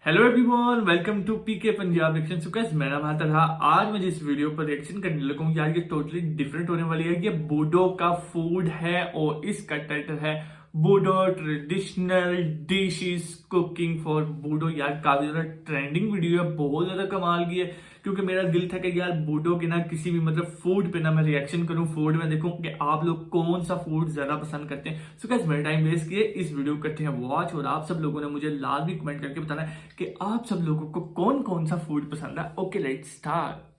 Hello everyone, welcome to PK Punjab reaction. So guys, मेरा नाम है रहा। आज मैं जिस वीडियो पर रिएक्शन करने लगा हूँ यार, ये टोटली डिफरेंट होने वाली है। ये बूडो का फूड है और इसका टाइटल है बूडो ट्रेडिशनल डिशेस कुकिंग फॉर बूडो। यार काफी ज्यादा ट्रेंडिंग वीडियो है, बहुत ज्यादा कमाल की है। क्योंकि मेरा दिल था कि यार बूडो के ना किसी भी मतलब फूड पे ना मैं रिएक्शन करूं, फूड में देखूं कि आप लोग कौन सा फूड ज्यादा पसंद करते हैं। सो गाइस, मेरा टाइम वेस्ट किए, इस वीडियो को करते हैं वॉच। और आप सब लोगों ने मुझे लाजमी कमेंट करके बताना है कि आप सब लोगों को कौन कौन सा फूड पसंद है। Okay, let's start.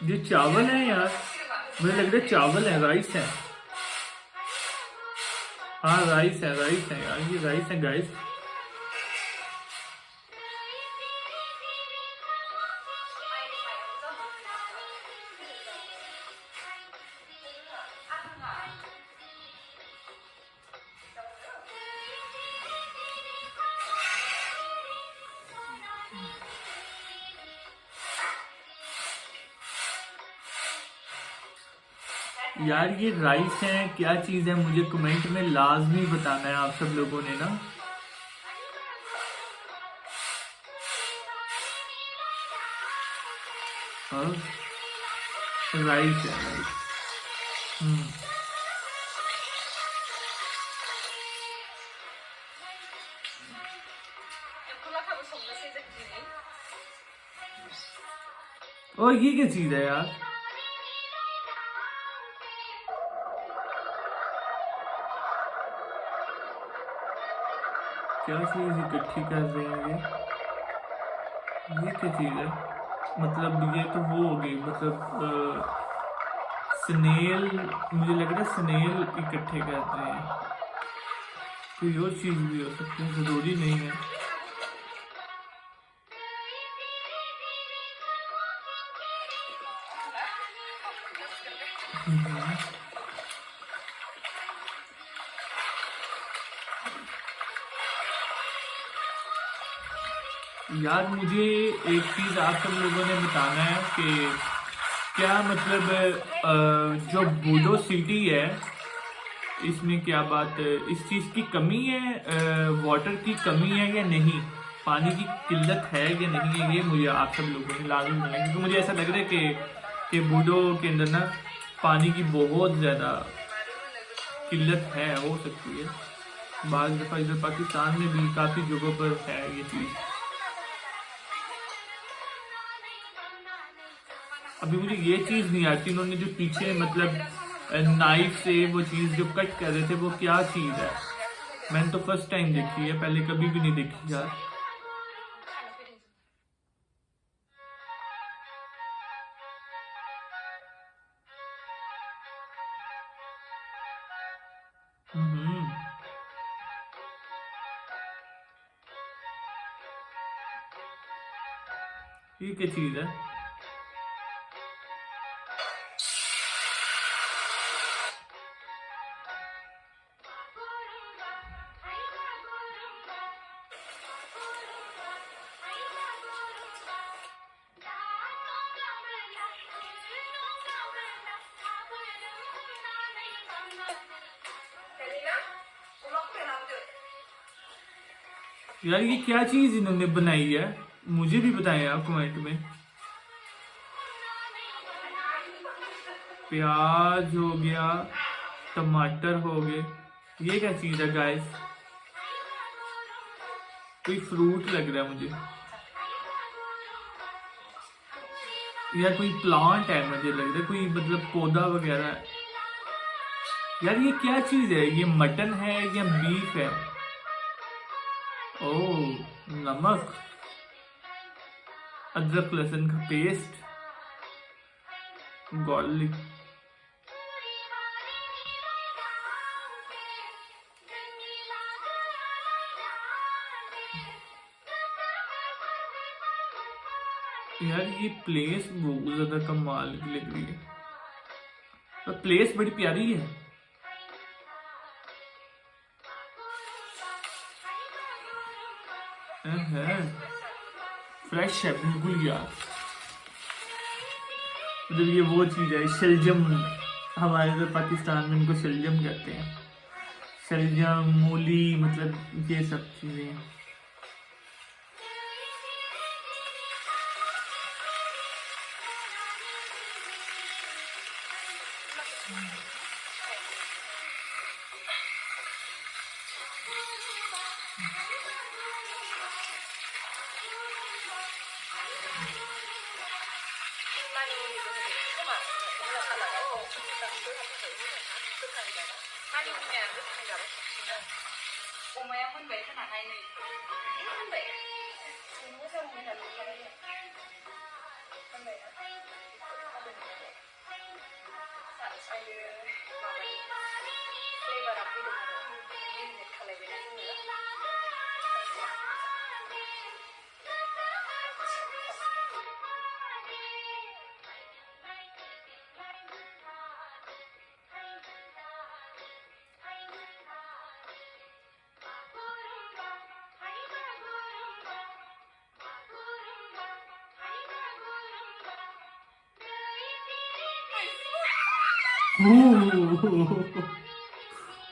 ये चावल है यार, मुझे लग रहा है चावल है, राइस है। हाँ राइस है यार, ये राइस है गाइस। यार ये राइस है, क्या चीज है, मुझे कमेंट में लाजमी बताना है आप सब लोगों ने ना। और राइस है, राइस। हम्म। और ये क्या चीज है यार? क्या चीज इकट्ठी कर रहे हैं ये क्या चीज है? मतलब ये तो वो हो गई, मतलब स्नेल। मुझे लग रहा है स्नेल इकट्ठे कर रहे हैं। कोई और चीज भी हो सकती है, जरूरी नहीं है। यार मुझे एक चीज आप सब लोगों ने बताना है कि क्या मतलब जो बूडो सिटी है, इसमें क्या बात है, इस चीज की कमी है, वाटर की कमी है या नहीं, पानी की किल्लत है या नहीं है, ये मुझे आप सब लोगों ने लाजमी बताना है। क्योंकि मुझे ऐसा लग रहा है कि बूडो के अंदर ना पानी की बहुत ज्यादा किल्लत है, हो सकती है। बाज़ दफा इधर पाकिस्तान में भी काफी जगहों पर है ये चीज। अभी मुझे ये चीज नहीं आती, उन्होंने जो पीछे मतलब नाइफ से वो चीज जो कट कर रहे थे, वो क्या चीज है? मैंने तो फर्स्ट टाइम देखी है, पहले कभी भी नहीं देखी यार। हम्म। ये क्या चीज है? यार ये क्या चीज इन्होंने बनाई है, मुझे भी बताएं आप कमेंट में। प्याज हो गया, टमाटर हो गए, ये क्या चीज है गाइस? कोई फ्रूट लग रहा है मुझे, या कोई प्लांट है, मुझे लग रहा है कोई मतलब पौधा वगैरह है। यार ये क्या चीज है? ये मटन है या बीफ है? ओह, नमक, अदरक लहसुन का पेस्ट, गार्लिक। यार ये प्लेस बहुत ज्यादा कमाल की लग रही है, और प्लेस बड़ी प्यारी है। फ्रेश है बिल्कुल यार। मतलब ये वो चीज़ है शलजम, हमारे तो पाकिस्तान में इनको शलजम कहते हैं। शलजम, मूली, मतलब ये सब चीज़ें।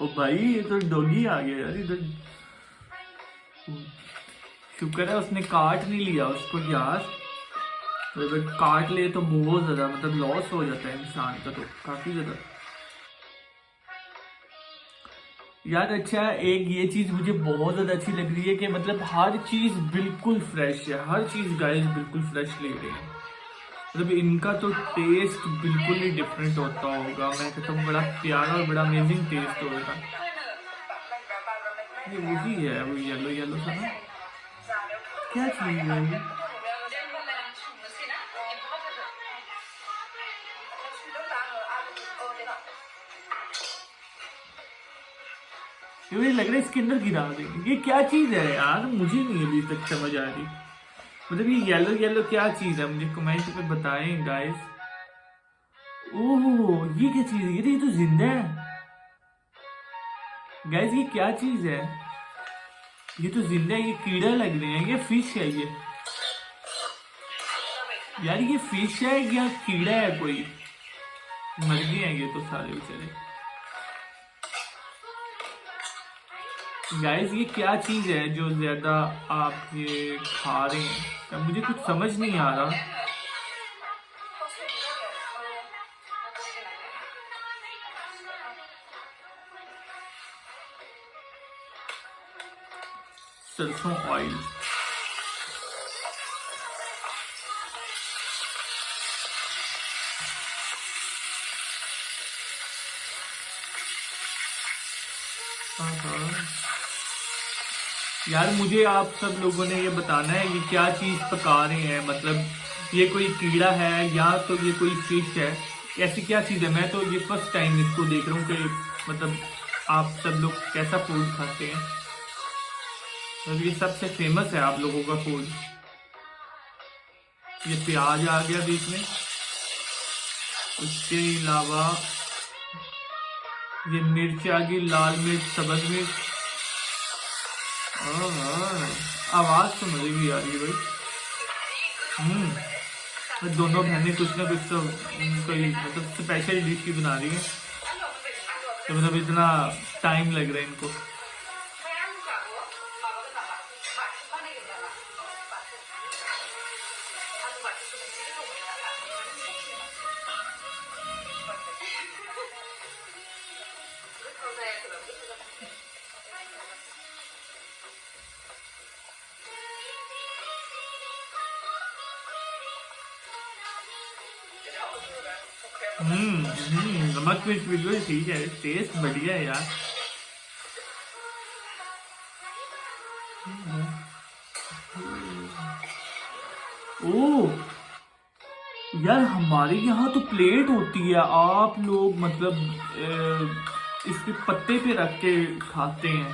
ओ भाई, ये तो डॉगी आ गया यार इधर। शुक्र है उसने काट नहीं लिया उसको यार, तो अगर काट ले तो बहुत ज्यादा मतलब लॉस हो जाता है इंसान का, तो काफी ज्यादा यार। अच्छा, एक ये चीज मुझे बहुत ज्यादा अच्छी लग रही है कि मतलब हर चीज बिल्कुल फ्रेश है, हर चीज गाइस बिल्कुल फ्रेश ले रहे हैं। मतलब इनका तो टेस्ट बिल्कुल ही डिफरेंट होता होगा, मैं कहता हूँ बड़ा प्यारा और बड़ा अमेजिंग टेस्ट होगा। ये वही है, वो येलो येलो सा ना, क्या चीज है ये? ये मुझे लग रहा है इसके अंदर गिरा देंगे। ये क्या चीज है यार, मुझे नहीं अभी तक समझ आ रही। मतलब ये येलो येलो क्या चीज है, मुझे कमेंट पे बताएं गाइस। ओह, ये क्या चीज है? ये तो जिंदा है गाइस। ये क्या चीज है? ये तो जिंदा है, ये कीड़ा लग रहे हैं, ये फिश है ये यार। ये फिश है या कीड़ा है कोई? मर गए हैं ये तो सारे बेचारे। गाइस ये क्या चीज है जो ज्यादा आप ये खा रहे हैं? मुझे कुछ समझ नहीं आ रहा। सरसों ऑयल। यार मुझे आप सब लोगों ने ये बताना है ये क्या चीज पका रहे हैं, मतलब ये कोई कीड़ा है या तो ये कोई फिश है, ऐसी क्या चीज है? मैं तो ये फर्स्ट टाइम इसको देख रहा हूँ कि मतलब आप सब लोग कैसा फूड खाते हैं। मतलब ये सबसे फेमस है आप लोगों का फूड। ये प्याज आ गया बीच में, उसके अलावा ये मिर्च आ गई, लाल मिर्च, सब्ज मिर्च। आवाज तो मजेगी यार ये भाई। दोनों बहनें कुछ ना कुछ तो कोई मतलब स्पेशल डिश ही बना रही है, तो मतलब इतना टाइम लग रहा है इनको। नमक मिर्च बिल्कुल ठीक है, टेस्ट बढ़िया है यार। ओह यार, हमारे यहाँ तो प्लेट होती है, आप लोग मतलब इसके पत्ते पे रख के खाते हैं।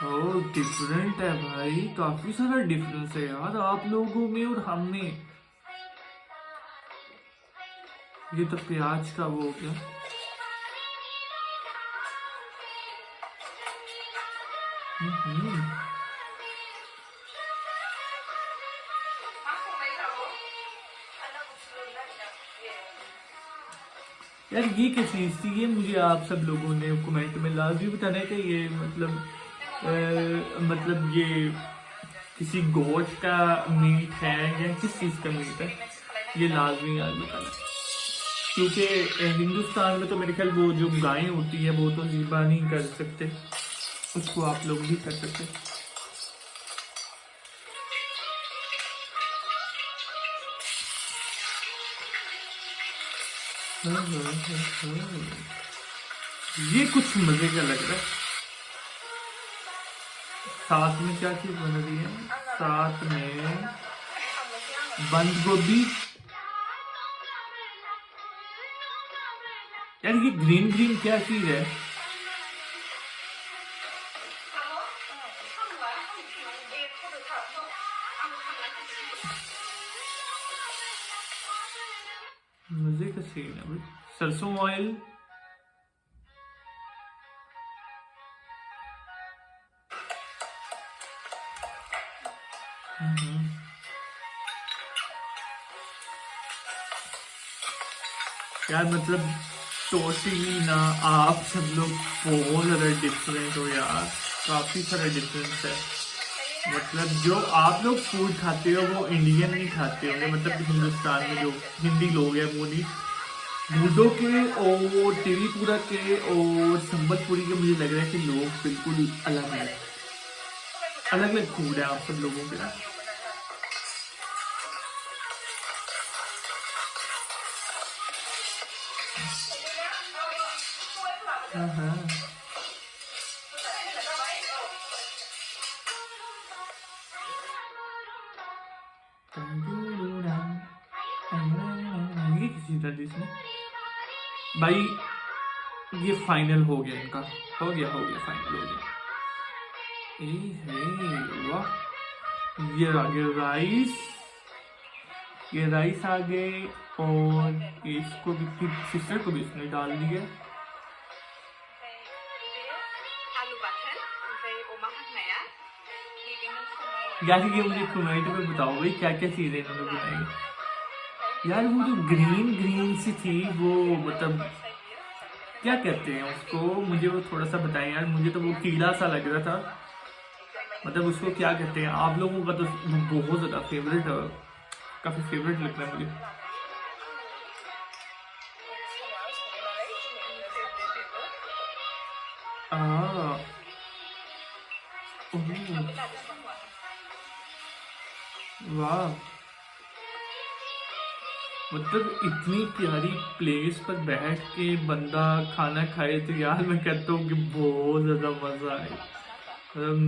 ओह डिफरेंट है भाई, काफी सारा डिफरेंस है यार आप लोगों में और हम में। ये तो प्याज का वो हो गया। यार ये क्या चीज़ थी, ये मुझे आप सब लोगों ने कमेंट में लाजमी बताना है कि ये मतलब ये किसी गोट का मीट है या किस चीज़ का मीट है, ये लाजमी यार बताना। क्योंकि हिंदुस्तान में तो मेरे ख्याल वो जो गायें होती है वो तो ज़िबा नहीं कर सकते, उसको आप लोग भी कर सकते। ये कुछ मजे का लग रहा है। साथ में क्या चीज बन रही है, साथ में बंद गोभी। यार ये ग्रीन ग्रीन क्या चीज है? मजे का सीन है भाई। सरसों ऑयल, यार मतलब टोटली ना आप सब लोग बहुत ज़्यादा डिफरेंट हो यार, काफ़ी सारा डिफरेंस है। मतलब जो आप लोग फूड खाते हो वो इंडियन नहीं खाते होंगे, मतलब हिंदुस्तान में जो हिंदी लोग हैं वो नहीं। बूडो के और त्रिपुरा के और संबलपुरी के मुझे लग रहा है कि लोग बिल्कुल अलग अलग फूड है आप सब लोगों के ना। ये किसी तरह इसमें भाई ये फाइनल हो गया इनका, हो गया फाइनल हो गया। वाह, ये आ गया राइस, ये राइस आ गए और इसको भी सिस्टर को भी इसमें डाल दिया। यार ये मुझे कमेंट में बताओ भाई क्या क्या चीजें इन्होंने बनाई। यार वो जो ग्रीन ग्रीन सी थी वो मतलब क्या कहते हैं उसको, मुझे वो थोड़ा सा बताएं यार, मुझे तो वो कीड़ा सा लग रहा था, मतलब उसको क्या कहते हैं आप लोगों का तो बहुत ज़्यादा फेवरेट है, काफ़ी फेवरेट लगता है मुझे। वाह, मतलब इतनी प्यारी प्लेस पर बैठ के बंदा खाना खाए तो यार मैं कहता हूँ कि बहुत ज़्यादा मज़ा आए, मतलब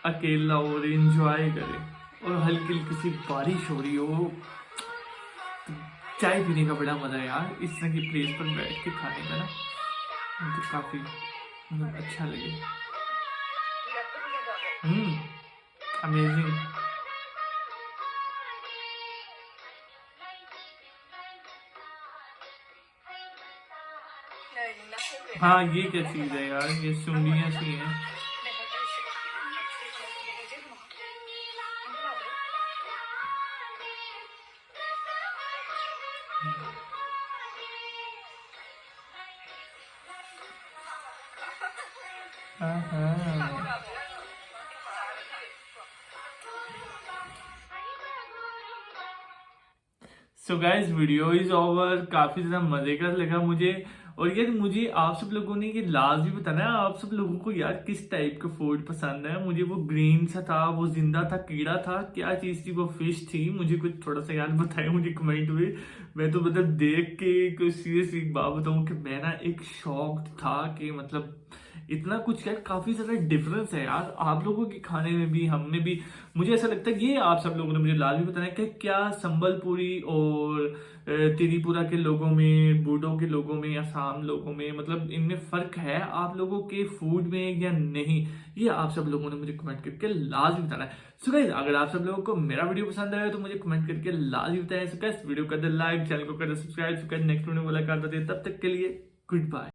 अकेला और इंजॉय करे और हल्की हल्की सी बारिश हो रही हो, चाय पीने का बड़ा मज़ा है यार इस तरह की प्लेस पर बैठ के खाने का ना, मुझे काफ़ी मतलब अच्छा लगे। अमेजिंग। हाँ ये क्या चीज है यार, ये सुंडियाँ सी हैं। So guys video is over, काफी ज्यादा मजे का लगा मुझे। और यार मुझे आप सब लोगों ने ये लाजमी बताना है आप सब लोगों को यार किस टाइप का फूड पसंद है। मुझे वो ग्रीन सा था, वो जिंदा था, कीड़ा था, क्या चीज थी, वो फिश थी, मुझे कुछ थोड़ा सा यार बताए मुझे कमेंट में। मैं तो मतलब देख के कुछ सीरियस एक बात बताऊं कि मैं ना एक शॉक्ड था कि मतलब इतना कुछ यार, काफी ज्यादा डिफरेंस है यार आप लोगों के खाने में भी हम में भी। मुझे ऐसा लगता है ये आप सब लोगों ने मुझे लाजमी बताना कि क्या संबलपुरी और त्रिपुरा के लोगों में, बूडो के लोगों में, असम लोगों में, मतलब इनमें फर्क है आप लोगों के फूड में या नहीं, ये आप सब लोगों ने मुझे कमेंट करके लाजमी बताना है। सो गाइस अगर आप सब लोगों को मेरा वीडियो पसंद आया तो मुझे कमेंट करके लाजमी बताएं। सो गाइस वीडियो कर दे लाइक, चैनल को कर दे सब्सक्राइब। नेक्स्ट वीडियो मुलाकात होती है, तब तक के लिए गुड बाय।